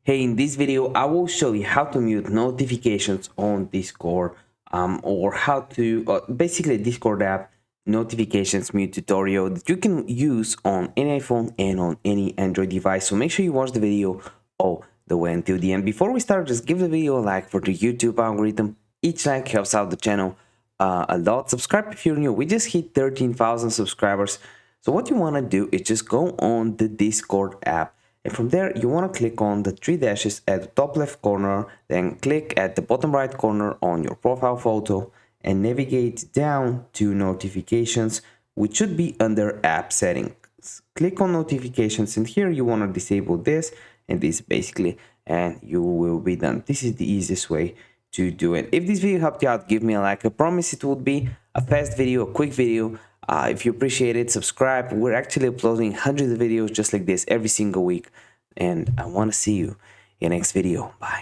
Hey, in this video, I will show you how to mute notifications on Discord or how to basically Discord app notifications mute tutorial that you can use on any iPhone and on any Android device. So make sure you watch the video all the way until the end. Before we start, just give the video a like for the YouTube algorithm. Each like helps out the channel a lot. Subscribe if you're new. We just hit 13,000 subscribers. So what you want to do is just go on the Discord app. And from there, you want to click on the three dashes at the top left corner, then click at the bottom right corner on your profile photo and navigate down to notifications, which should be under app settings. Click on notifications and here you want to disable this and this basically, and you will be done. This is the easiest way to do it. If this video helped you out, give me a like. I promise it would be a fast video, a quick video. If you appreciate it, subscribe. We're actually uploading hundreds of videos just like this every single week. And I want to see you in the next video. Bye.